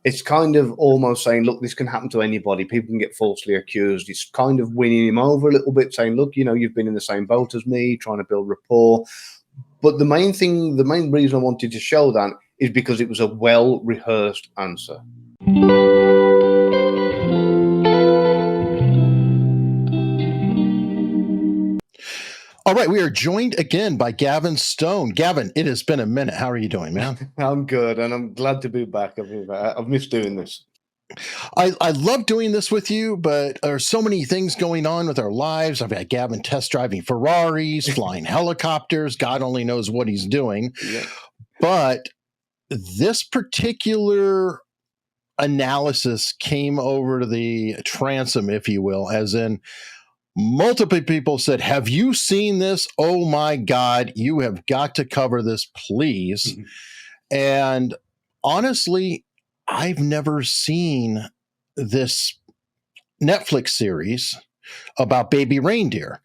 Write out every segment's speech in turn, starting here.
It's kind of almost saying, look, this can happen to anybody. People can get falsely accused. It's kind of winning him over a little bit, saying, look, you've been in the same boat as me, trying to build rapport. But the main reason I wanted to show that is because it was a well-rehearsed answer. All right, we are joined again by Gavin Stone. Gavin, it has been a minute. How are you doing, man? I'm good, and I'm glad to be back. I've missed doing this. I love doing this with you, but there's so many things going on with our lives. I've got Gavin test driving Ferraris, flying helicopters. God only knows what he's doing. Yeah. But this particular analysis came over to the transom, if you will, as in multiple people said, have you seen this? Oh my God, you have got to cover this, please. Mm-hmm. And honestly, I've never seen this Netflix series about baby reindeer.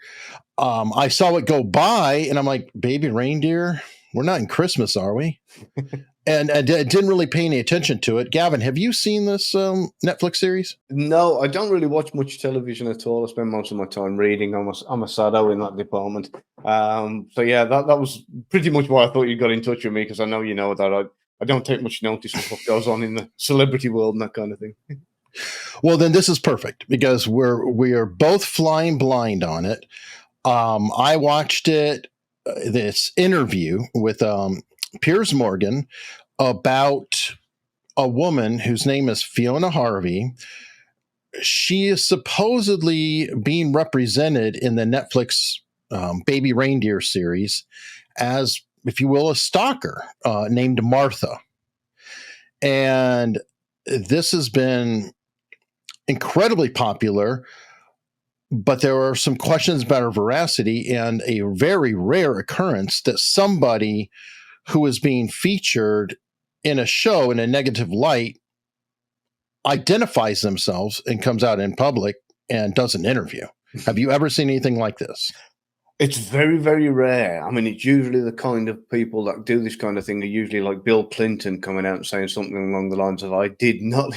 I saw it go by and I'm like, baby reindeer? We're not in Christmas, are we? And I didn't really pay any attention to it. Gavin, have you seen this Netflix series? No, I don't really watch much television at all. I spend most of my time reading. I'm a saddo in that department. So yeah, that was pretty much why I thought you got in touch with me, because I know that I don't take much notice of what goes on in the celebrity world and that kind of thing. Well, then this is perfect because we are both flying blind on it. I watched it, this interview with Piers Morgan about a woman whose name is Fiona Harvey. She is supposedly being represented in the Netflix Baby Reindeer series as, if you will, a stalker named Martha. And this has been incredibly popular, but there are some questions about her veracity and a very rare occurrence that somebody who is being featured in a show in a negative light identifies themselves and comes out in public and does an interview. Have you ever seen anything like this? It's very, very rare. I mean, it's usually the kind of people that do this kind of thing are usually like Bill Clinton coming out and saying something along the lines of, I did not.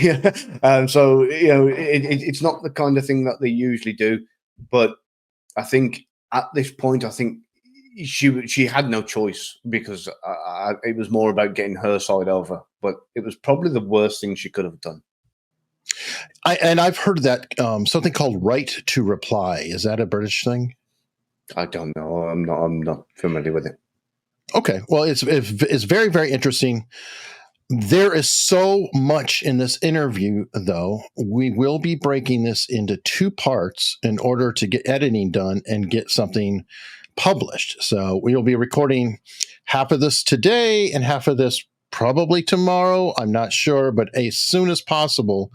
So, it's not the kind of thing that they usually do. But I think at this point, she had no choice, because it was more about getting her side over. But it was probably the worst thing she could have done. I've heard that something called right to reply. Is that a British thing? I don't know. I'm not familiar with it. Okay. Well, it's very, very interesting. There is so much in this interview, though. We will be breaking this into two parts in order to get editing done and get something published. So we will be recording half of this today and half of this probably tomorrow. I'm not sure, but as soon as possible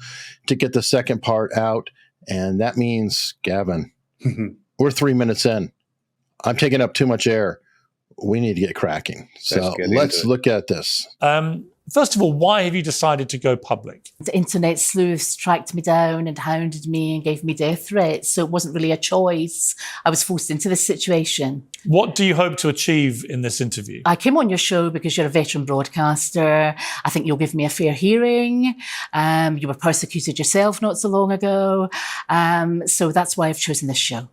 to get the second part out. And that means, Gavin, we're 3 minutes in. I'm taking up too much air. We need to get cracking. So let's look at this. First of all, why have you decided to go public? The internet sleuths tracked me down and hounded me and gave me death threats. So it wasn't really a choice. I was forced into this situation. What do you hope to achieve in this interview? I came on your show because you're a veteran broadcaster. I think you'll give me a fair hearing. You were persecuted yourself not so long ago. So that's why I've chosen this show.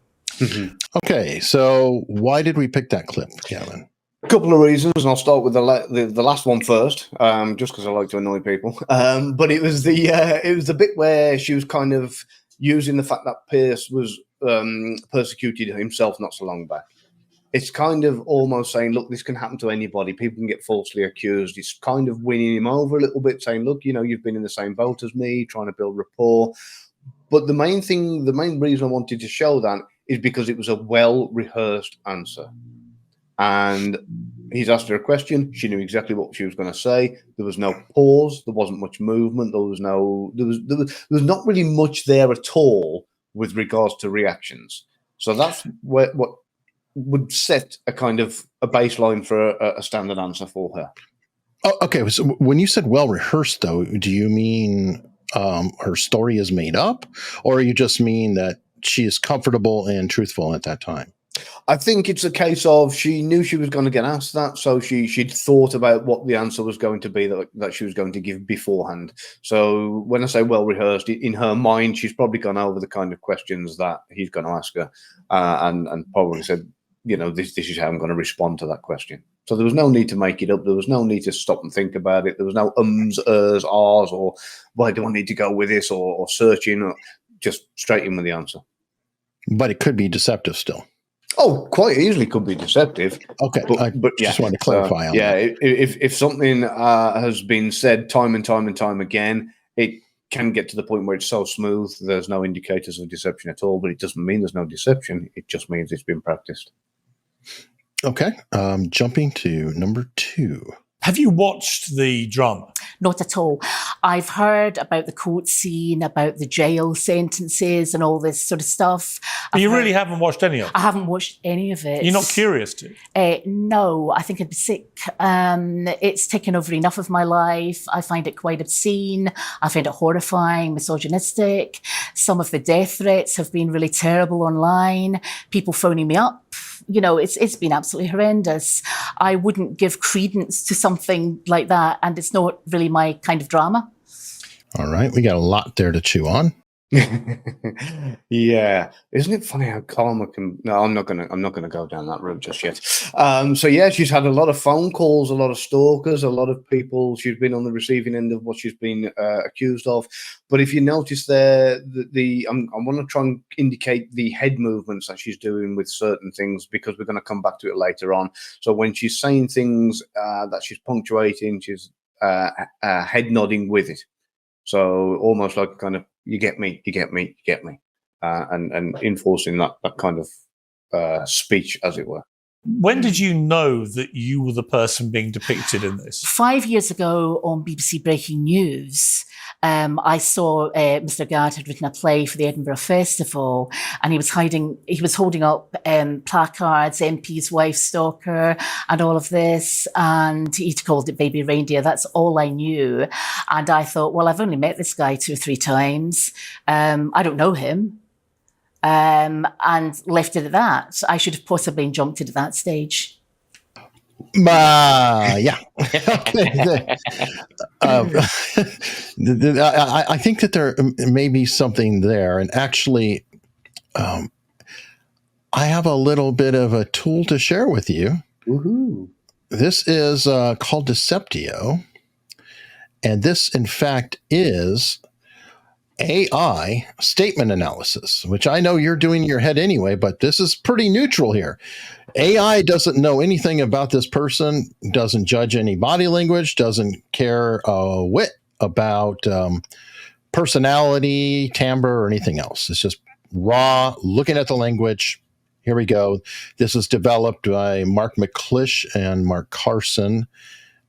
Okay, so why did we pick that clip, Gavin? A couple of reasons, and I'll start with the last one first, just because I like to annoy people. But it was the bit where she was kind of using the fact that Piers was persecuted himself not so long back. It's kind of almost saying, look, this can happen to anybody. People can get falsely accused. It's kind of winning him over a little bit, saying, look, you've been in the same boat as me, trying to build rapport. But the main reason I wanted to show that is because it was a well-rehearsed answer. And he's asked her a question. She knew exactly what she was going to say. There was no pause. There wasn't much movement. There was not really much there at all with regards to reactions. So that's what would set a kind of a baseline for a standard answer for her. Oh, okay. So when you said well-rehearsed, though, do you mean her story is made up, or you just mean that she is comfortable and truthful at that time? I think it's a case of she knew she was going to get asked that, so she'd thought about what the answer was going to be that she was going to give beforehand. So when I say well rehearsed, in her mind, she's probably gone over the kind of questions that he's going to ask her, and probably said, this is how I'm going to respond to that question. So there was no need to make it up. There was no need to stop and think about it. There was no ums, ers, ahs, or why do I need to go with this, or searching, or just straight in with the answer. But it could be deceptive still. Oh, quite easily could be deceptive. Okay, but just wanted to clarify on that. If something has been said time and time and time again, it can get to the point where it's so smooth there's no indicators of deception at all. But it doesn't mean there's no deception. It just means it's been practiced. Okay, jumping to number 2. Have you watched the drama? Not at all. I've heard about the court scene, about the jail sentences and all this sort of stuff. But you really haven't watched any of it? I haven't watched any of it. You're not curious to? No, I think I'd be sick. It's taken over enough of my life. I find it quite obscene. I find it horrifying, misogynistic. Some of the death threats have been really terrible online. People phoning me up. It's been absolutely horrendous. I wouldn't give credence to something like that, and it's not really my kind of drama. All right, we got a lot there to chew on. Yeah, isn't it funny how karma can? No, I'm not gonna go down that route just yet. So yeah, she's had a lot of phone calls, a lot of stalkers, a lot of people. She's been on the receiving end of what she's been accused of. But if you notice there, I want to try and indicate the head movements that she's doing with certain things, because we're going to come back to it later on. So when she's saying things that she's punctuating, she's head nodding with it. So almost like kind of, you get me, and enforcing that kind of speech, as it were. When did you know that you were the person being depicted in this? 5 years ago on BBC Breaking News, I saw Mr. Gadd had written a play for the Edinburgh Festival, and he was holding up placards, MP's wife stalker, and all of this, and he'd called it Baby Reindeer. That's all I knew. And I thought, well, I've only met this guy 2 or 3 times. I don't know him. And left it at that. I should have possibly jumped it at that stage. Yeah. Okay. I think that there may be something there. And actually, I have a little bit of a tool to share with you. Woohoo. This is called Deceptio. And this, in fact, is AI statement analysis, which I know you're doing in your head anyway, but this is pretty neutral here. AI doesn't know anything about this person, doesn't judge any body language, doesn't care a whit about personality, timbre, or anything else. It's just raw, looking at the language. Here we go. This is developed by Mark McClish and Mark Carson,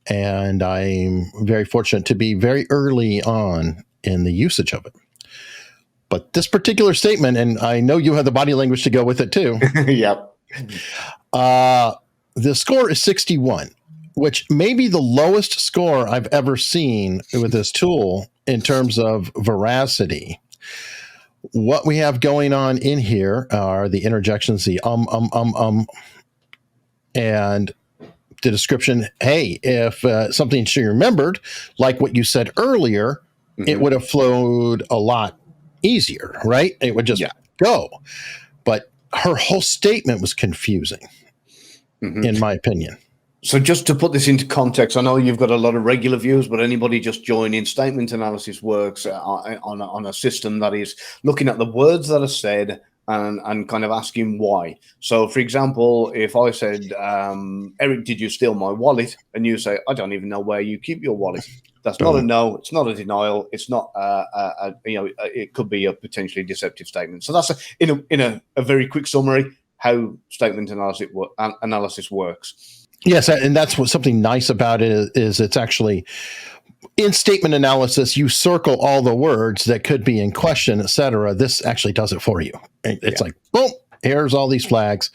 and I'm very fortunate to be very early on in the usage of it. But this particular statement, and I know you have the body language to go with it too. Yep. The score is 61, which may be the lowest score I've ever seen with this tool in terms of veracity. What we have going on in here are the interjections, the and the description. Hey, if something she remembered, like what you said earlier, it would have flowed a lot easier, right? It would just go. But her whole statement was confusing, in my opinion. So just to put this into context, I know you've got a lot of regular viewers, but anybody just joining, statement analysis works on a system that is looking at the words that are said and kind of asking why. So, for example, if I said, Eric, did you steal my wallet? And you say, I don't even know where you keep your wallet. That's not a no. It's not a denial. It's not, it could be a potentially deceptive statement. So that's in a very quick summary how statement analysis works. Yes, and that's what something nice about it is it's actually in statement analysis, you circle all the words that could be in question, et cetera. This actually does it for you. It's like, boom, here's all these flags.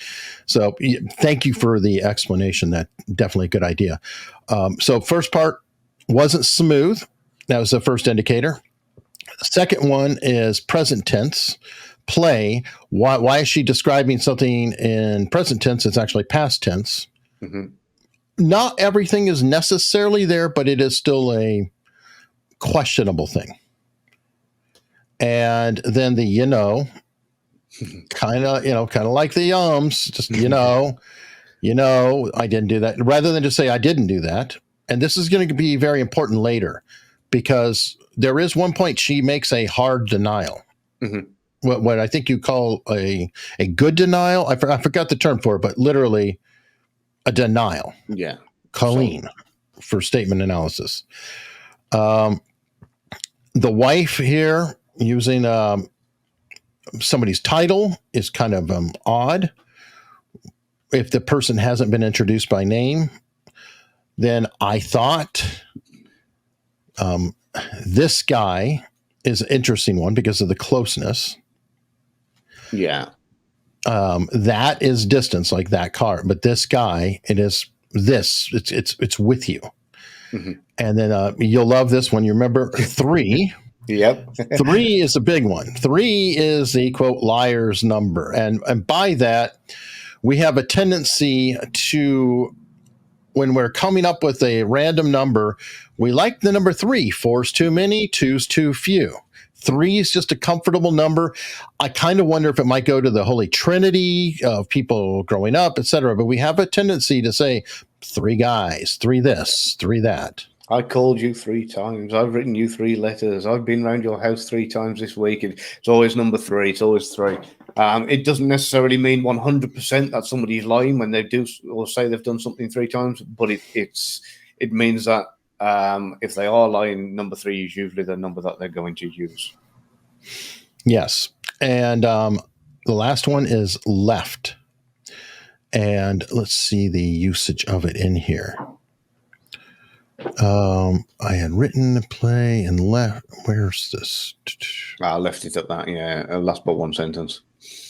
So thank you for the explanation. That definitely a good idea. So first part wasn't smooth. That was the first indicator. The Second one is present tense. Play. Why is she describing something in present tense? It's actually past tense. Mm-hmm. Not everything is necessarily there, but it is still a questionable thing. And then the kind of like the just I didn't do that, rather than just say I didn't do that. And this is going to be very important later, because there is one point she makes a hard denial. Mm-hmm. What I think you call a good denial. I forgot the term for it, but literally a denial. Yeah. Colleen for statement analysis. The wife here using somebody's title is kind of odd. If the person hasn't been introduced by name, then I thought this guy is an interesting one because of the closeness. Yeah. That is distance, like that car, but this guy, it's with you. Mm-hmm. And then you'll love this one. You remember 3. Yep. 3 is a big one. 3 is the quote liar's number. And by that, we have a tendency to, when we're coming up with a random number, we like the number 3. 4's too many, 2's too few. 3 is just a comfortable number. I kind of wonder if it might go to the Holy Trinity of people growing up, etc. But we have a tendency to say 3 guys, 3 this, 3 that. I called you 3 times. I've written you 3 letters. I've been around your house 3 times this week. It's always number 3. It's always 3. It doesn't necessarily mean 100% that somebody's lying when they do or say they've done something 3 times, but it means that if they are lying, number 3 is usually the number that they're going to use. Yes. And the last one is left. And let's see the usage of it in here. I had written play and left. Where's this? I left it at that. Yeah. Last but one sentence.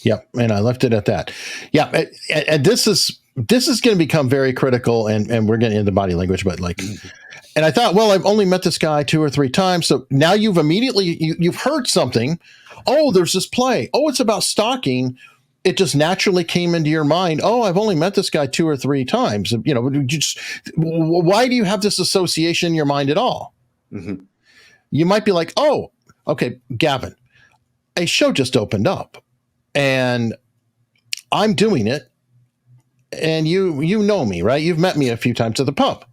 Yep. And I left it at that. Yeah. And this is going to become very critical, and we're getting into body language, but and I thought, well, I've only met this guy 2 or 3 times. So now you've immediately, you've heard something. Oh, there's this play. Oh, it's about stalking. It just naturally came into your mind. Oh, I've only met this guy 2 or 3 times. Why do you have this association in your mind at all? Mm-hmm. You might be like, oh, okay, Gavin, a show just opened up and I'm doing it. And you know me, right? You've met me a few times at the pub.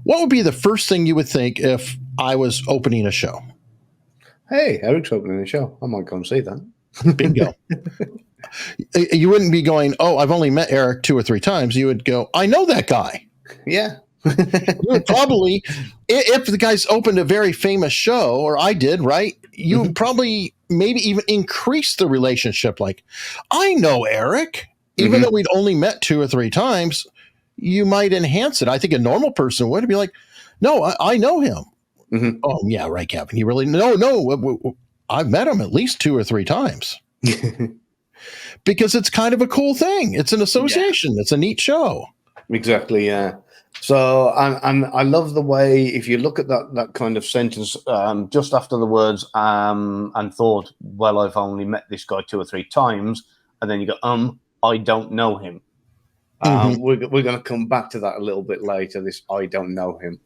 What would be the first thing you would think if I was opening a show? Hey, Eric's opening a show. I might go and see that. Bingo. You wouldn't be going, oh, I've only met Eric 2 or 3 times. You would go, I know that guy. Yeah. You would probably, if the guy's opened a very famous show, or I did, right? You would probably maybe even increase the relationship. Like, I know Eric. Even though we'd only met 2 or 3 times, you might enhance it. I think a normal person would be like, no, I know him. Mm-hmm. Oh, yeah, right, Gavin. You really, no, I've met him at least 2 or 3 times. Because it's kind of a cool thing. It's an association. Yeah. It's a neat show. Exactly, yeah. So, and I love the way, if you look at that kind of sentence just after the words and thought, well, I've only met this guy 2 or 3 times, and then you go, I don't know him. We're going to come back to that a little bit later, this I don't know him,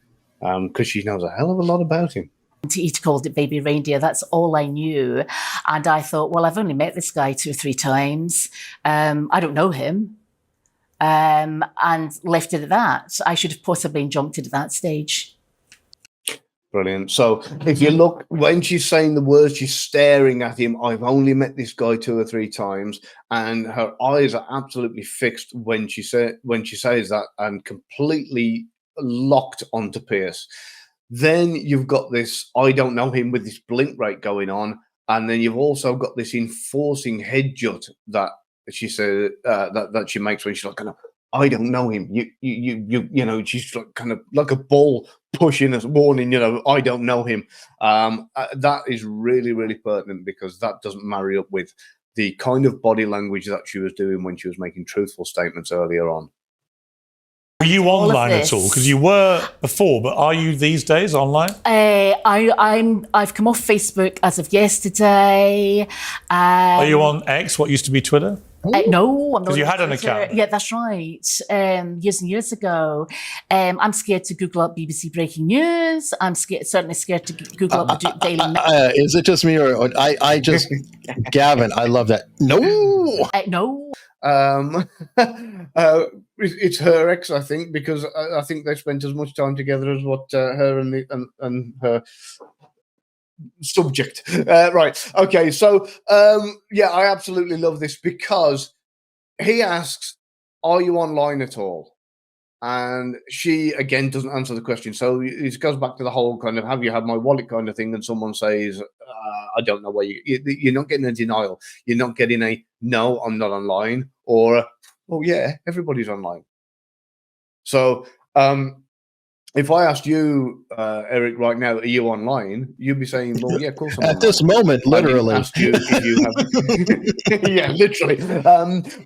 because she knows a hell of a lot about him. He called it Baby Reindeer. That's all I knew. And I thought, well, I've only met this guy 2 or 3 times. I don't know him. And left it at that. I should have possibly jumped it at that stage. Brilliant. So if you look, when she's saying the words, she's staring at him. I've only met this guy 2 or 3 times, and her eyes are absolutely fixed when she says that, and completely locked onto Piers. Then you've got this I don't know him with this blink rate going on, and then you've also got this enforcing head jut that she said that she makes when she's like, kind of, I don't know him. You know, she's like, kind of like a bull pushing us, warning, I don't know him. That is really, really pertinent, because that doesn't marry up with the kind of body language that she was doing when she was making truthful statements earlier on. Are you all of online at this. all? Because you were before, but are you these days online? I've come off Facebook as of yesterday. Are you on X, what used to be Twitter? No, I'm not. Because you on had an Twitter. account. Yeah, that's right. Years and years ago. I'm scared to Google up BBC breaking news. I'm certainly scared to Google up the Daily Mail. Is it just me, or I just Gavin? I love that. No. No. It's her ex, I think, because I think they spent as much time together as what her and her subject. Right. Okay. So, yeah, I absolutely love this because he asks, "Are you online at all?" And she again doesn't answer the question. So it goes back to the whole kind of "Have you had my wallet?" kind of thing. And someone says, "I don't know where you're not getting a denial. You're not getting a no, I'm not online," or "Oh yeah, everybody's online." So if I asked you, Eric, right now, are you online? You'd be saying, "Well, yeah, of course I'm At online." this moment, literally. I didn't ask you if you have, yeah, literally.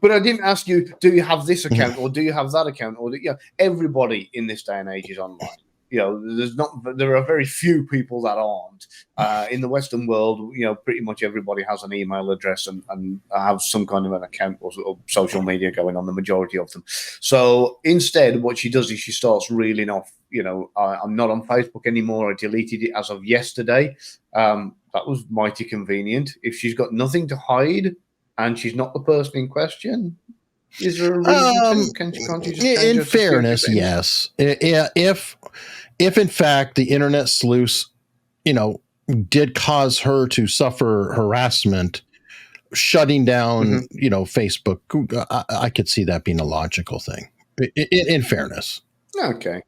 But I didn't ask you, do you have this account or do you have that account? Or everybody in this day and age is online. There are very few people that aren't. In the Western world, pretty much everybody has an email address and have some kind of an account or social media going on, the majority of them. So instead, what she does is she starts reeling off, I'm not on Facebook anymore. I deleted it as of yesterday. That was mighty convenient. If she's got nothing to hide and she's not the person in question, is there a reason to? Can't you just in fairness, yes. If in fact the internet sleuths, did cause her to suffer harassment, shutting down, Facebook, I could see that being a logical thing. In fairness, okay.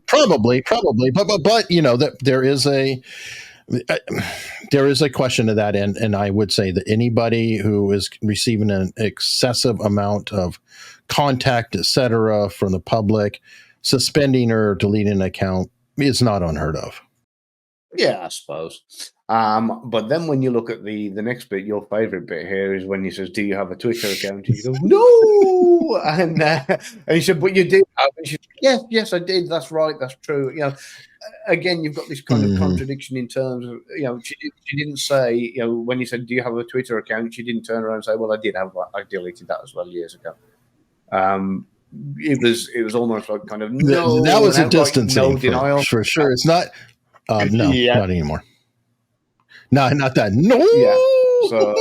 Probably, but that there is a question to that end, and I would say that anybody who is receiving an excessive amount of contact, etc., from the public, suspending or deleting an account is not unheard of. Yeah, I suppose. But then when you look at the next bit, your favorite bit here is when he says, "Do you have a Twitter account?" And you go, "No," and he said, "But you did have." And she said, "Yes, I did. That's right. That's true." Again, you've got this kind of contradiction in terms of, she didn't say, when you said, "Do you have a Twitter account?" She didn't turn around and say, "Well, I did have one. I deleted that as well years ago." It was almost like kind of no. That was a distancing, no denial for sure. It's not. No, yeah. not anymore. No, not that. No, yeah. So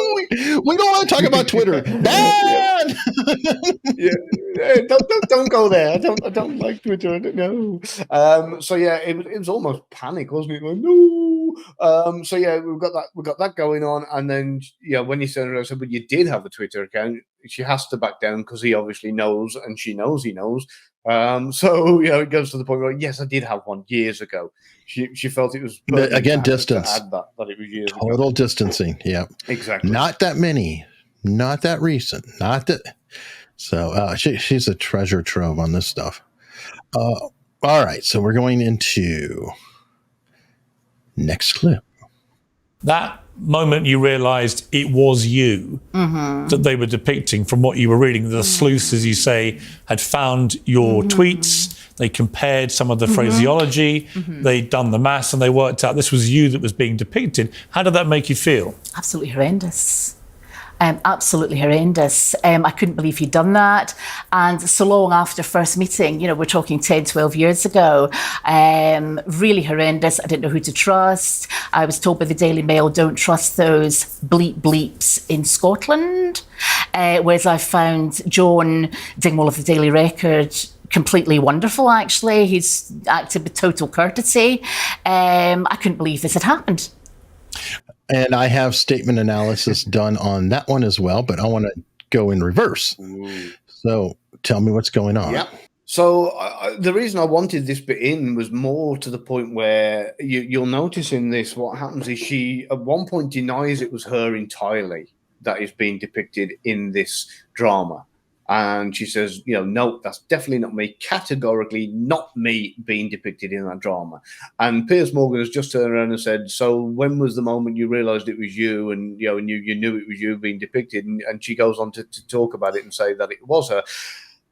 we don't want to talk about Twitter. Bad. yeah. Don't go there. I don't like Twitter. No. So yeah, it was almost panic, wasn't it? Like, no. So yeah, we've got that going on, and then when he turned around and said, "But you did have a Twitter account," she has to back down because he obviously knows, and she knows he knows. So it goes to the point where, yes, I did have one years ago. She felt it was again distance. To add that it was years total ago. Distancing. Yeah, exactly. Not that many. Not that recent. Not that. So she's a treasure trove on this stuff. All right, so we're going into next clip. That moment you realised it was you that they were depicting from what you were reading. The sleuths, as you say, had found your tweets. They compared some of the phraseology. They'd done the maths and they worked out this was you that was being depicted. How did that make you feel? Absolutely horrendous. Absolutely horrendous. I couldn't believe he'd done that. And so long after first meeting, we're talking 10, 12 years ago, really horrendous. I didn't know who to trust. I was told by the Daily Mail, don't trust those bleeps in Scotland. Whereas I found John Dingwall of the Daily Record completely wonderful, actually. He's acted with total courtesy. I couldn't believe this had happened. And I have statement analysis done on that one as well, but I want to go in reverse. So tell me what's going on. Yeah. So the reason I wanted this bit in was more to the point where you'll notice in this, what happens is she at one point denies it was her entirely that is being depicted in this drama. And she says, no, that's definitely not me. Categorically not me being depicted in that drama. And Piers Morgan has just turned around and said, so when was the moment you realised it was you and, and you knew it was you being depicted? And she goes on to talk about it and say that it was her.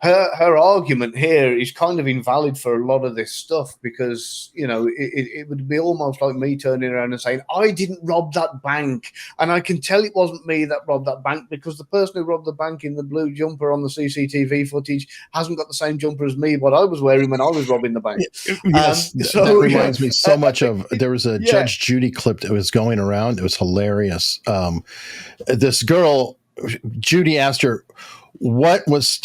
her argument here is kind of invalid for a lot of this stuff, because it would be almost like me turning around and saying, I didn't rob that bank, and I can tell it wasn't me that robbed that bank because the person who robbed the bank in the blue jumper on the CCTV footage hasn't got the same jumper as me, what I was wearing when I was robbing the bank. Yes, that reminds me so much of, there was a Judge Judy clip that was going around. It was hilarious. This girl, Judy asked her, what was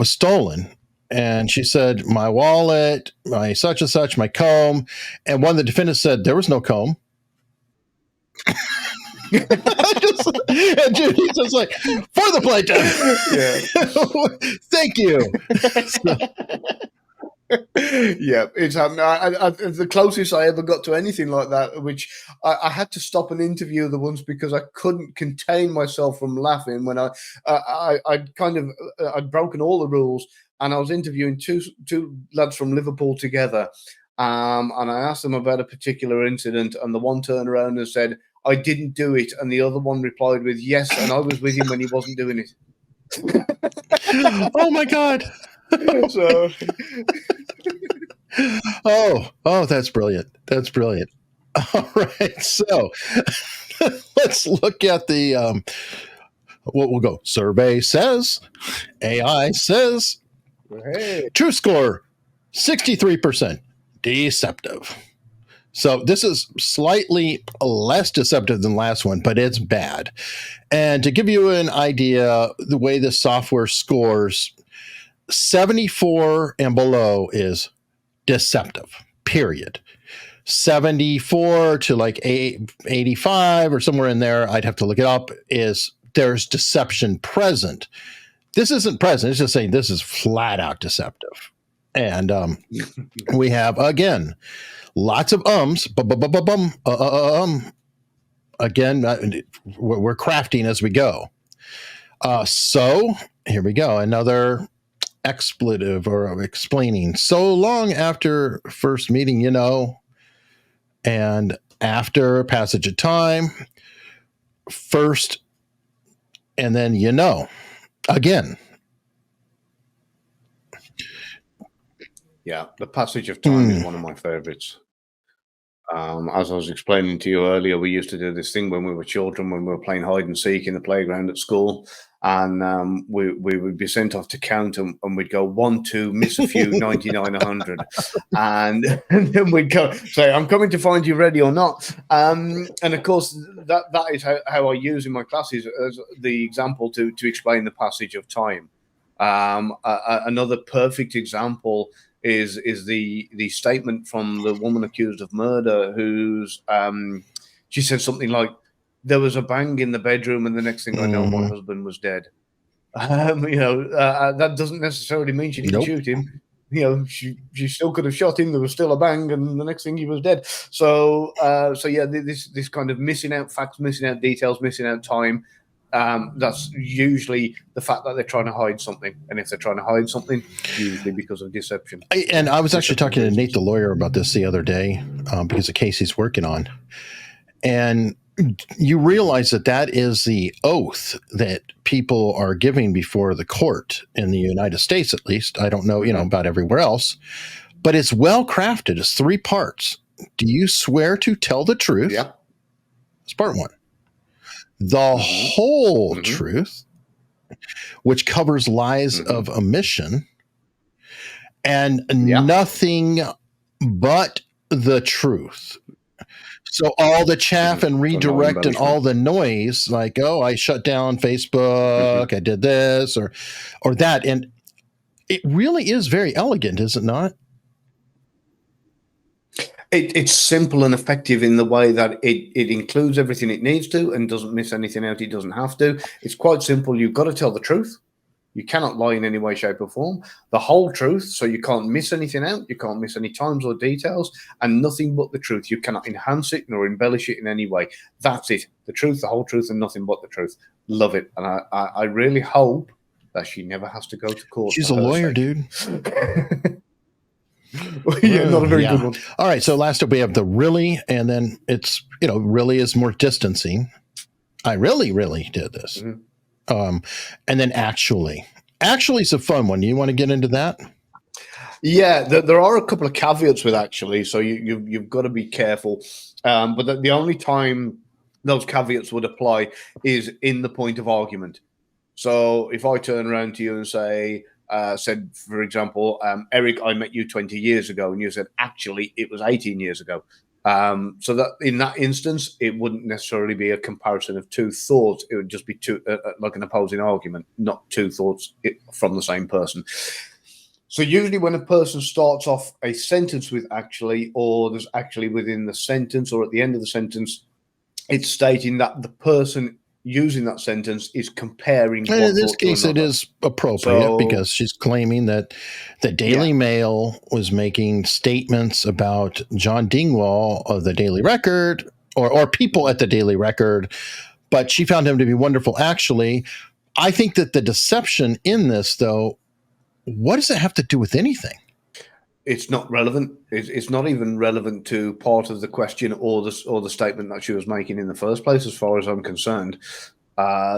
stolen? And she said, my wallet, my such and such, my comb. And one of the defendants said, there was no comb. And Judy's just like, for the plaintiff. Thank you. Yeah, it's the closest I ever got to anything like that, which I had to stop and interview the ones because I couldn't contain myself from laughing when I'd broken all the rules, and I was interviewing two lads from Liverpool together, and I asked them about a particular incident, and the one turned around and said, I didn't do it, and the other one replied with, yes, and I was with him when he wasn't doing it. Oh my God. So oh, that's brilliant. That's brilliant. All right. So let's look at the what we'll go. Survey says, AI says, hey. True score 63%, deceptive. So this is slightly less deceptive than the last one, but it's bad. And to give you an idea, the way the software scores, 74 and below is deceptive, period. 74 to like 85 or somewhere in there, I'd have to look it up, is there's deception present. This isn't present. It's just saying this is flat out deceptive. And we have, again, lots of again, we're crafting as we go. So here we go. Another expletive or explaining. So long after first meeting, and after passage of time, first, and then again. Yeah, the passage of time is one of my favorites. As I was explaining to you earlier, we used to do this thing when we were children, when we were playing hide and seek in the playground at school, and we would be sent off to count, and we'd go 1, 2, miss a few, 99, 100, and then we'd go say, "I'm coming to find you, ready or not." And of course, that is how I use in my classes as the example to explain the passage of time. Another perfect example is the statement from the woman accused of murder, who's she said something like, there was a bang in the bedroom and the next thing I know, my husband was dead. That doesn't necessarily mean she didn't shoot him. She still could have shot him. There was still a bang, and the next thing he was dead. So yeah, this kind of missing out facts, missing out details, missing out time. That's usually the fact that they're trying to hide something, and if they're trying to hide something, usually because of deception. I was actually talking to Nate the lawyer about this the other day because of a case he's working on, and you realize that is the oath that people are giving before the court in the United States, at least. I don't know, about everywhere else, but it's well crafted. It's 3 parts. Do you swear to tell the truth? Yeah, that's part 1. The whole truth, which covers lies of omission, and nothing but the truth. So all the chaff and redirect and all the noise, like, oh, I shut down Facebook, I did this or that. And it really is very elegant, is it not? It's simple and effective in the way that it includes everything it needs to and doesn't miss anything out it doesn't have to. It's quite simple. You've got to tell the truth. You cannot lie in any way, shape, or form. The whole truth, so you can't miss anything out. You can't miss any times or details, and nothing but the truth. You cannot enhance it nor embellish it in any way. That's it. The truth, the whole truth, and nothing but the truth. Love it. And I really hope that she never has to go to court. She's a lawyer, dude. Yeah, not a very good one. All right, so last up we have the really, and then it's, really is more distancing. I really, really did this. And then actually, Actually, it's a fun one. You want to get into that? Yeah, there are a couple of caveats with actually, so you've got to be careful. But the only time those caveats would apply is in the point of argument. So if I turn around to you and said, for example, Eric, I met you 20 years ago, and you said, actually, it was 18 years ago. So that in that instance, it wouldn't necessarily be a comparison of two thoughts. It would just be like an opposing argument, not two thoughts from the same person. So usually when a person starts off a sentence with actually, or there's actually within the sentence or at the end of the sentence, it's stating that the person using that sentence is comparing. And in this case, it is appropriate because she's claiming that the Daily Mail was making statements about John Dingwall of the Daily Record or people at the Daily Record, but she found him to be wonderful. Actually, I think that the deception in this, though, what does it have to do with anything? It's not relevant. It's not even relevant to part of the question or the statement that she was making in the first place, as far as I'm concerned.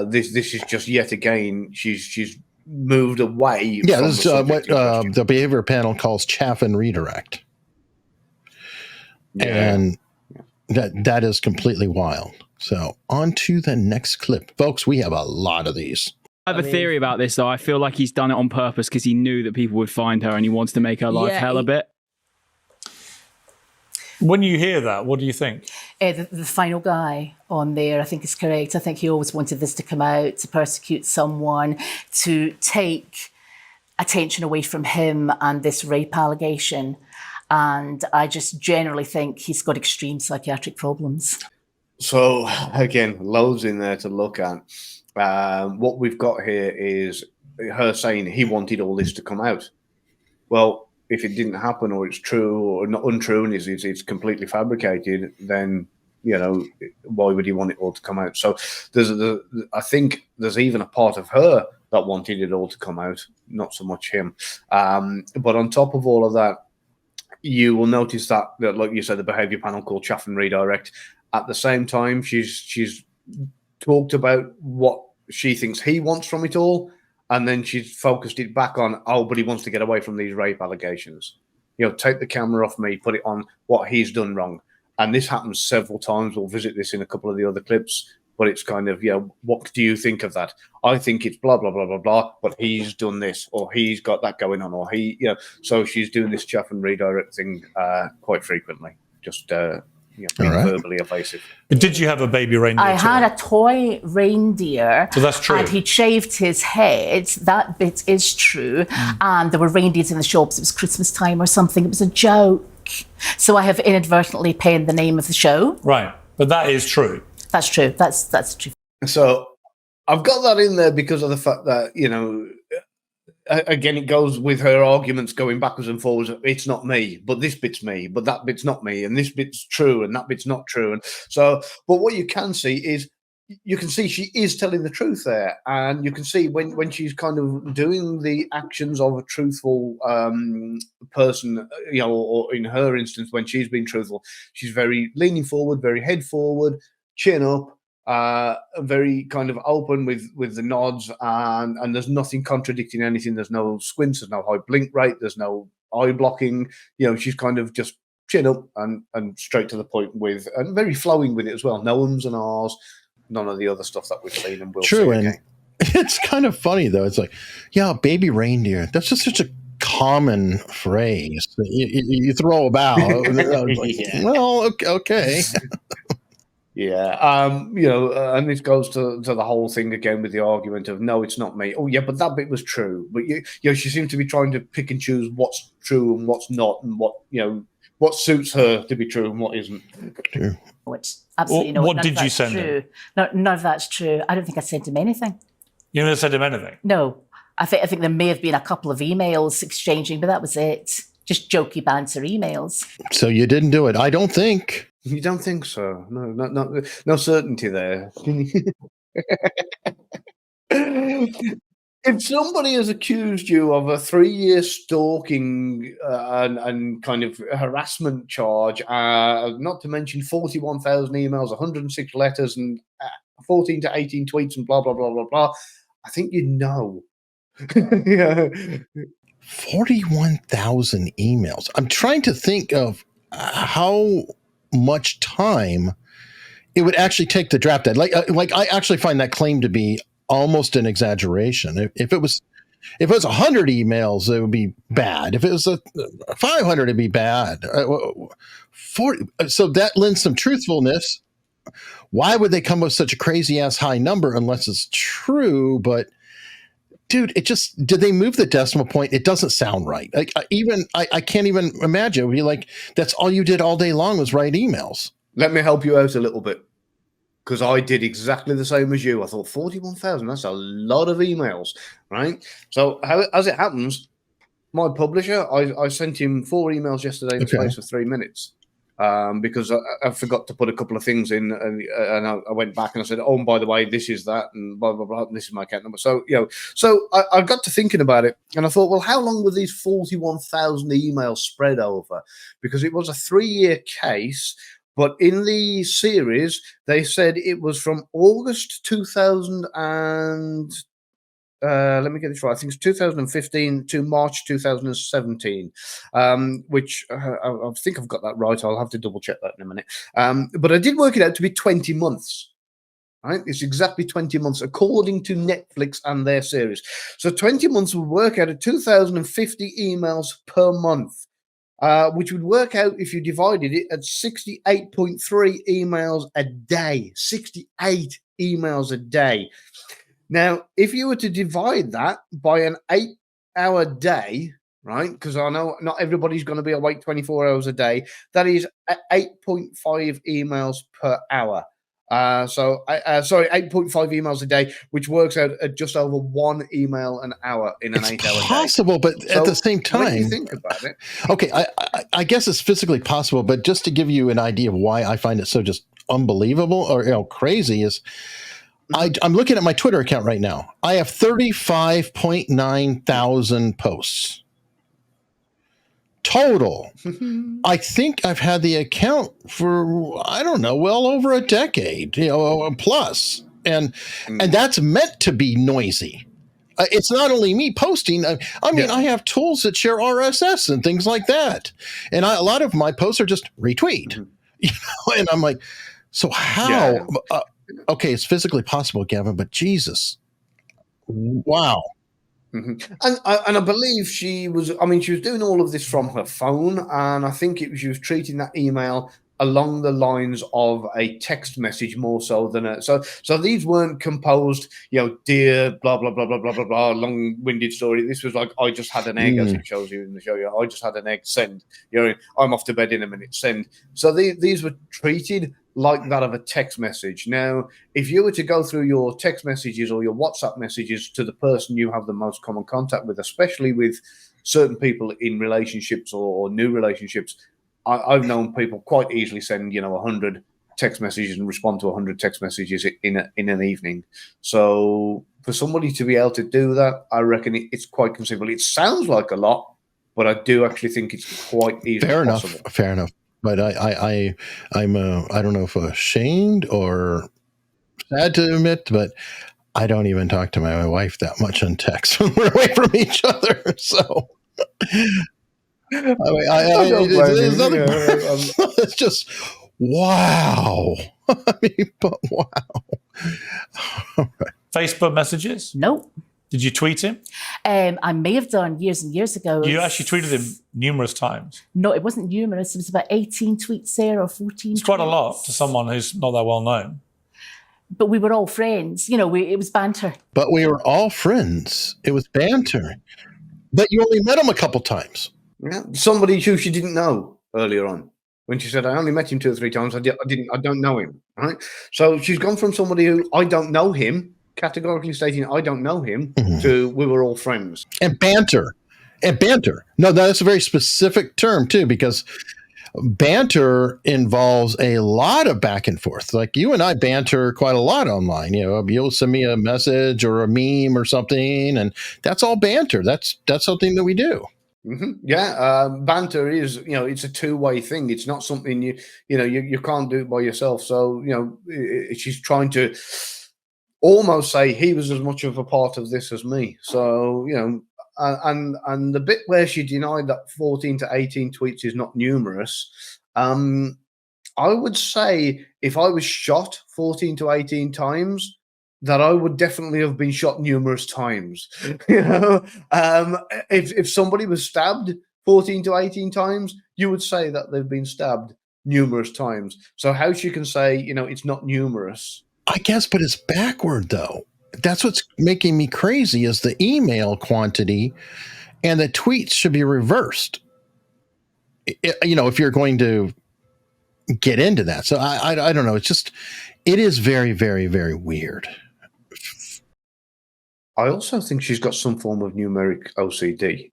This is just yet again she's moved away. Yeah, this is what the behavior panel calls chaff and redirect, and that is completely wild. So on to the next clip, folks. We have a lot of these. I have a theory about this, though. I feel like he's done it on purpose because he knew that people would find her and he wants to make her life hell a bit. When you hear that, what do you think? The final guy on there, I think, is correct. I think he always wanted this to come out, to persecute someone, to take attention away from him and this rape allegation. And I just generally think he's got extreme psychiatric problems. So, again, loads in there to look at. What we've got here is her saying he wanted all this to come out. Well, if it didn't happen, or it's true or not untrue, and it's completely fabricated, then why would he want it all to come out? So I think there's even a part of her that wanted it all to come out, not so much him. But on top of all of that, you will notice that like you said, the behaviour panel called chaff and redirect. At the same time, she's talked about what she thinks he wants from it all, and then she's focused it back on, but he wants to get away from these rape allegations. Take the camera off me, put it on what he's done wrong. And this happens several times. We'll visit this in a couple of the other clips, but it's kind of, what do you think of that? I think it's blah, blah, blah, blah, blah, but he's done this, or he's got that going on, or so she's doing this chaff and redirect thing quite frequently, just being verbally evasive. Did you have a baby reindeer? I had a toy reindeer. So that's true. And he'd shaved his head. That bit is true. And there were reindeers in the shops. It was Christmas time or something. It was a joke. So I have inadvertently penned the name of the show. Right. But that is true. That's true. That's true. So I've got that in there because of the fact that, again, it goes with her arguments going backwards and forwards. It's not me, but this bit's me, but that bit's not me, and this bit's true, and that bit's not true. And so, but what you can see is, you can see she is telling the truth there, and you can see when she's kind of doing the actions of a truthful person, or in her instance, when she's being truthful, she's very leaning forward, very head forward, chin up. Very kind of open with the nods, and there's nothing contradicting anything. There's no squints, there's no high blink rate, there's no eye blocking. She's kind of just chin up and straight to the point and very flowing with it as well. No ums and ahs, none of the other stuff that we've seen and will see again. And it's kind of funny though. It's like, baby reindeer. That's just such a common phrase that you throw about. Well, okay. Yeah, and this goes to the whole thing again with the argument of, no, it's not me. Oh, yeah, but that bit was true. But she seems to be trying to pick and choose what's true and what's not, and what suits her to be true and what isn't. True. Which absolutely no. What did you send him? None of that's true. I don't think I sent him anything. You never sent him anything? No, I think there may have been a couple of emails exchanging, but that was it. Just jokey banter emails. So you didn't do it? I don't think. You don't think so? No certainty there. If somebody has accused you of a 3-year stalking and kind of harassment charge, not to mention 41,000 emails, 106 letters, and 14 to 18 tweets, and blah blah blah blah blah, I think you know Yeah. 41,000 emails. I'm trying to think of how much time it would actually take to draft that. Like I actually find that claim to be almost an exaggeration. If it was 100 emails, it would be bad. If it was 500, it'd be bad. 40. So that lends some truthfulness. Why would they come with such a crazy ass high number unless it's true? But dude, did they move the decimal point? It doesn't sound right. Like I can't even imagine. It would be like, that's all you did all day long was write emails. Let me help you out a little bit, because I did exactly the same as you. I thought 41,000, that's a lot of emails, right? So as it happens, my publisher, I sent him 4 emails yesterday in the space of 3 minutes. Because I forgot to put a couple of things in, and I went back and I said, "Oh, and by the way, this is that, and blah blah blah. And this is my account number." So I got to thinking about it, and I thought, well, how long were these 41,000 emails spread over? Because it was a 3-year case, but in the series they said it was from August 2000 and. Let me get this right. I think it's 2015 to March 2017, which I think I've got that right. I'll have to double check that in a minute. But I did work it out to be 20 months. Right? It's exactly 20 months according to Netflix and their series. So 20 months would work out at 2,050 emails per month, which would work out, if you divided it, at 68.3 emails a day. 68 emails a day. Now, if you were to divide that by an 8-hour day, right? Because I know not everybody's going to be awake 24 hours a day. That is 8.5 emails per hour. Sorry, 8.5 emails a day, which works out at just over 1 email an hour in an 8-hour day. It's possible, but at the same time, when you think about it, okay, I guess it's physically possible, but just to give you an idea of why I find it so just unbelievable or crazy is. I'm looking at my Twitter account right now. I have 35.9 thousand posts total. I think I've had the account for, I don't know, well over a decade, plus. And that's meant to be noisy. It's not only me posting. I have tools that share RSS and things like that. And a lot of my posts are just retweet. And I'm like, so how? Yeah. Okay, it's physically possible, Gavin, but Jesus. Wow. Mm-hmm. And I believe she was doing all of this from her phone, and I think she was treating that email along the lines of a text message more so than so these weren't composed, dear, blah, blah, blah, blah, blah, blah, blah, long-winded story. This was like, I just had an egg, as it shows you in the show. I just had an egg, send. I'm off to bed in a minute, send. So these were treated like that of a text message. Now, if you were to go through your text messages or your WhatsApp messages to the person you have the most common contact with, especially with certain people in relationships or new relationships, I've known people quite easily send 100 text messages and respond to 100 text messages in an evening. So for somebody to be able to do that, I reckon it's quite considerable. It sounds like a lot, but I do actually think it's quite easily possible. Fair enough. But I'm I don't know if ashamed or sad to admit, but I don't even talk to my wife that much on text when we're away from each other. So it's just wow. But wow. All right. Facebook messages? Nope. Did you tweet him? I may have done years and years ago. You actually tweeted him numerous times. No, it wasn't numerous. It was about 18 tweets there or 14. It's quite a lot to someone who's not that well known. But we were all friends. It was banter. But we were all friends. It was banter. But you only met him a couple times. Yeah, somebody who she didn't know earlier on. When she said, I only met him 2 or 3 times, I don't know him. Right? So she's gone from somebody who I don't know him, categorically stating I don't know him, to we were all friends. And banter. No, that's a very specific term too, because banter involves a lot of back and forth. Like you and I banter quite a lot online. You'll send me a message or a meme or something, and that's all banter. That's something that we do. Mm-hmm. Yeah, banter is, it's a two-way thing. It's not something you can't do it by yourself. So, she's trying to almost say he was as much of a part of this as me. So, and the bit where she denied that 14 to 18 tweets is not numerous, I would say if I was shot 14 to 18 times, that I would definitely have been shot numerous times. If somebody was stabbed 14 to 18 times, you would say that they've been stabbed numerous times. So how she can say, it's not numerous. I guess, but it's backward though. That's what's making me crazy is the email quantity, and the tweets should be reversed. If you're going to get into that. So I don't know. It is very, very, very weird. I also think she's got some form of numeric OCD,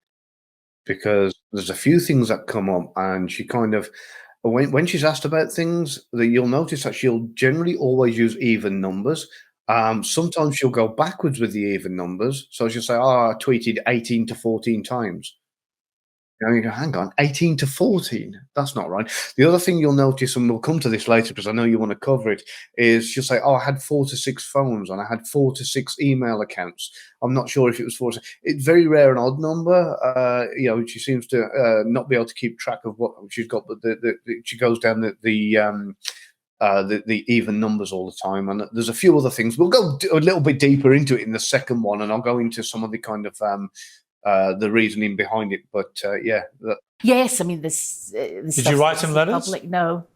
because there's a few things that come up, and she kind of, when she's asked about things, that you'll notice that she'll generally always use even numbers. Sometimes she'll go backwards with the even numbers. So she'll say, I tweeted 18 to 14 times. You go, hang on, 18 to 14? That's not right. The other thing you'll notice, and we'll come to this later because I know you want to cover it, is she'll say, I had 4 to 6 phones and I had 4 to 6 email accounts. I'm not sure if it was 4 to 6. It's very rare an odd number. She seems to not be able to keep track of what she's got, but she goes down the even numbers all the time. And there's a few other things. We'll go a little bit deeper into it in the second one, and I'll go into some of the kind of the reasoning behind it, but yes, I mean this. Did you write some letters? Public? No,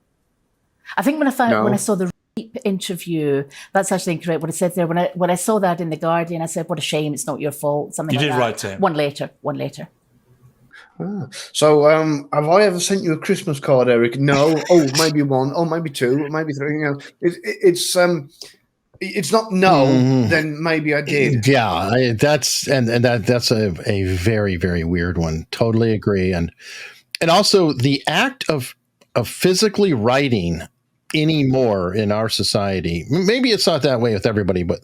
I think when I saw the Reap interview, that's actually incorrect. What I said there when I saw that in the Guardian, I said, "What a shame! It's not your fault." Something you like did that. write to him. One later. So, have I ever sent you a Christmas card, Eric? No. Oh, maybe one. Oh, maybe two. Maybe three. It's not then maybe I did. Yeah, that's a very, very weird one. Totally agree. And also the act of physically writing anymore in our society. Maybe it's not that way with everybody, but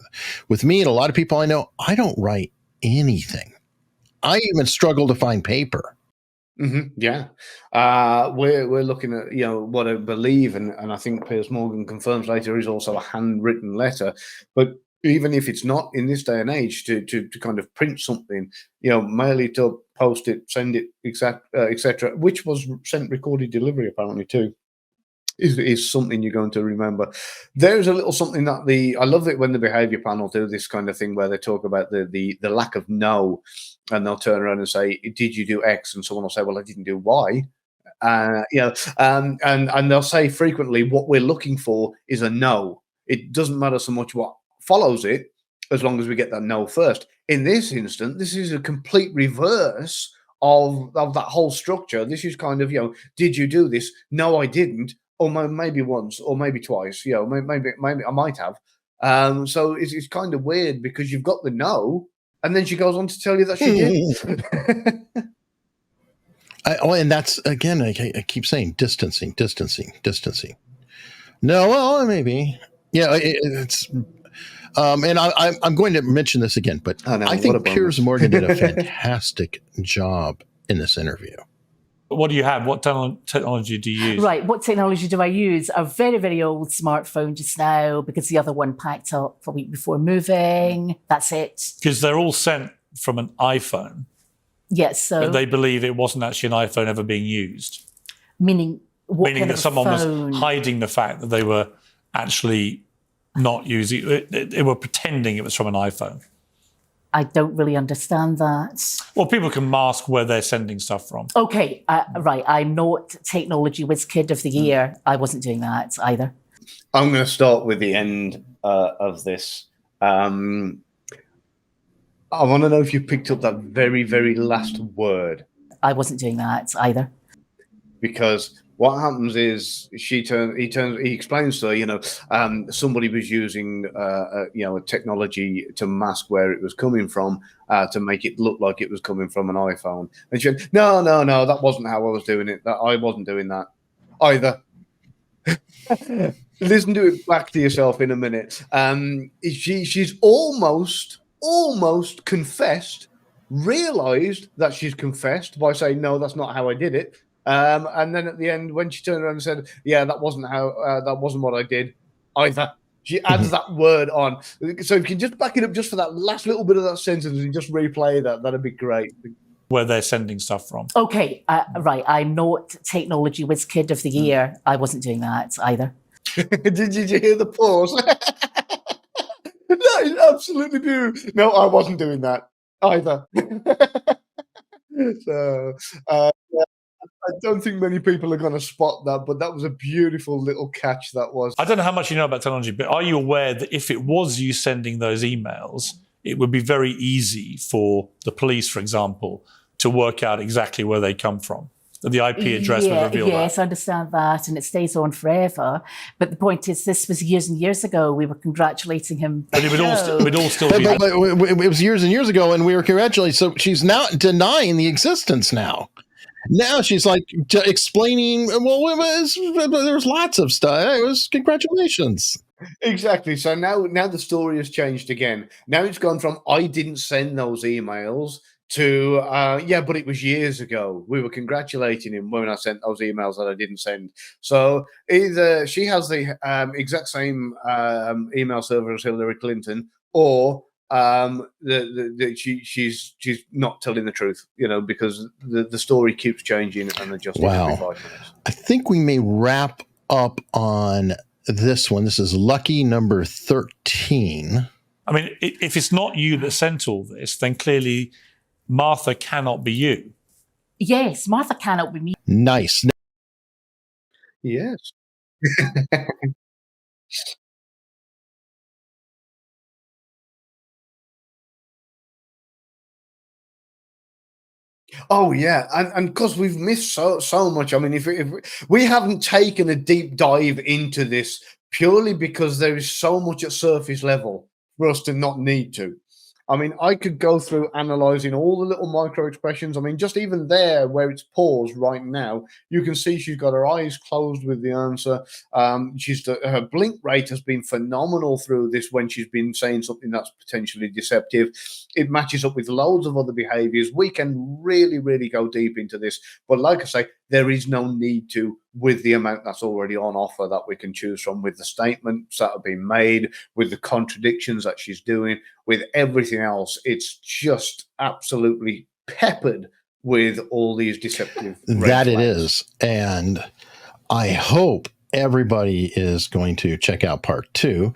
with me and a lot of people I know, I don't write anything. I even struggle to find paper. Mm-hmm. Yeah, we're looking at what I believe, and I think Piers Morgan confirms later is also a handwritten letter. But even if it's not in this day and age, to kind of print something, mail it up, post it, send it, etc., which was sent recorded delivery apparently too, is something you're going to remember. There's a little something that I love it when the behaviour panel do this kind of thing where they talk about the lack of no. And they'll turn around and say, "Did you do X?" And someone will say, "Well, I didn't do Y." And they'll say frequently, "What we're looking for is a no. It doesn't matter so much what follows it, as long as we get that no first." In this instance, this is a complete reverse of that whole structure. This is kind of, did you do this? No, I didn't. Or maybe once, or maybe twice. Maybe I might have. So it's kind of weird because you've got the no. And then she goes on to tell you that she did. And that's, again, I keep saying distancing. No, well, maybe. Yeah, it's... and I'm going to mention this again, but I think Piers Morgan did a fantastic job in this interview. What do you have? What technology do you use? Right, what technology do I use? A very, very old smartphone just now, because the other one packed up a week before moving. That's it. Because they're all sent from an iPhone. Yes, so... But they believe it wasn't actually an iPhone ever being used. Meaning that someone was hiding the fact that they were actually not using it. They were pretending it was from an iPhone. I don't really understand that. Well, people can mask where they're sending stuff from. Okay, right. I'm not technology whiz kid of the year. I wasn't doing that either. I'm going to start with the end of this. I want to know if you picked up that very, very last word. I wasn't doing that either. Because what happens is he explains to her, somebody was using, a technology to mask where it was coming from, to make it look like it was coming from an iPhone. And she went, no, that wasn't how I was doing it. I wasn't doing that either. Listen to it back to yourself in a minute. She's almost confessed, realized that she's confessed by saying, no, that's not how I did it. And then at the end, when she turned around and said, "Yeah, that wasn't what I did either," She adds that word on. So if you can just back it up just for that last little bit of that sentence and just replay that, that'd be great. Where they're sending stuff from. Okay, right. I'm not technology whiz kid of the year. I wasn't doing that either. Did you hear the pause? That is absolutely beautiful. No, I wasn't doing that either. So I don't think many people are going to spot that, but that was a beautiful little catch that was. I don't know how much you know about technology, but are you aware that if it was you sending those emails, it would be very easy for the police, for example, to work out exactly where they come from? The IP address would reveal that. Yes, I understand that, and it stays on forever. But the point is, this was years and years ago. We were congratulating him. But it would all still be... But it was years and years ago, and we were congratulating. So she's now denying the existence now. Now she's like explaining, well, there's lots of stuff. It was congratulations. Exactly. So now the story has changed again. Now it's gone from I didn't send those emails to but it was years ago. We were congratulating him when I sent those emails that I didn't send. So either she has the exact same email server as Hillary Clinton, or she's not telling the truth, because the story keeps changing and adjusting every 5 minutes. I think we may wrap up on this one. This is lucky number 13. I mean, if it's not you that sent all this, then clearly Martha cannot be you. Yes, Martha cannot be me. Nice. Yes. Oh yeah, and because we've missed so much. I mean, if we haven't taken a deep dive into this purely because there is so much at surface level for us to not need to. I mean, I could go through analyzing all the little micro expressions. I mean, just even there where it's paused right now, you can see she's got her eyes closed with the answer. Her blink rate has been phenomenal through this when she's been saying something that's potentially deceptive. It matches up with loads of other behaviors. We can really, really go deep into this. But like I say, there is no need to, with the amount that's already on offer that we can choose from, with the statements that have been made, with the contradictions that she's doing, with everything else. It's just absolutely peppered with all these deceptive that it is. And I hope everybody is going to check out part 2,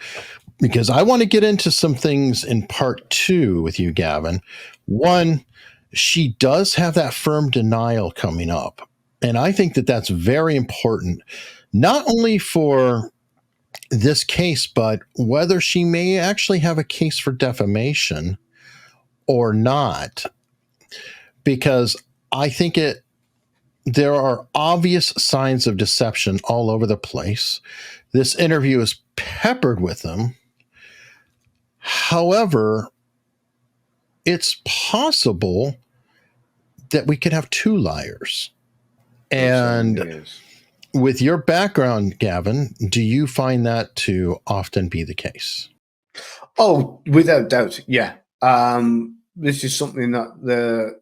because I want to get into some things in part 2 with you, Gavin. One, she does have that firm denial coming up. And I think that that's very important, not only for this case, but whether she may actually have a case for defamation or not, because I think there are obvious signs of deception all over the place. This interview is peppered with them. However, it's possible that we could have 2 liars. And with your background, Gavin, do you find that to often be the case? Oh, without doubt, yeah. This is something that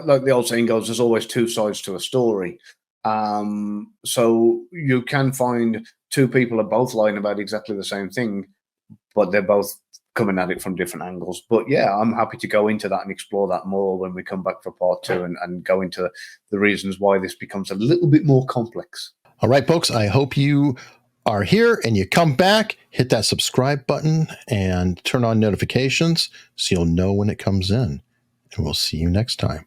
like the old saying goes, there's always 2 sides to a story. So you can find 2 people are both lying about exactly the same thing, but they're both coming at it from different angles. But yeah, I'm happy to go into that and explore that more when we come back for part 2 and go into the reasons why this becomes a little bit more complex. All right, folks, I hope you are here and you come back, hit that subscribe button and turn on notifications so you'll know when it comes in. And we'll see you next time.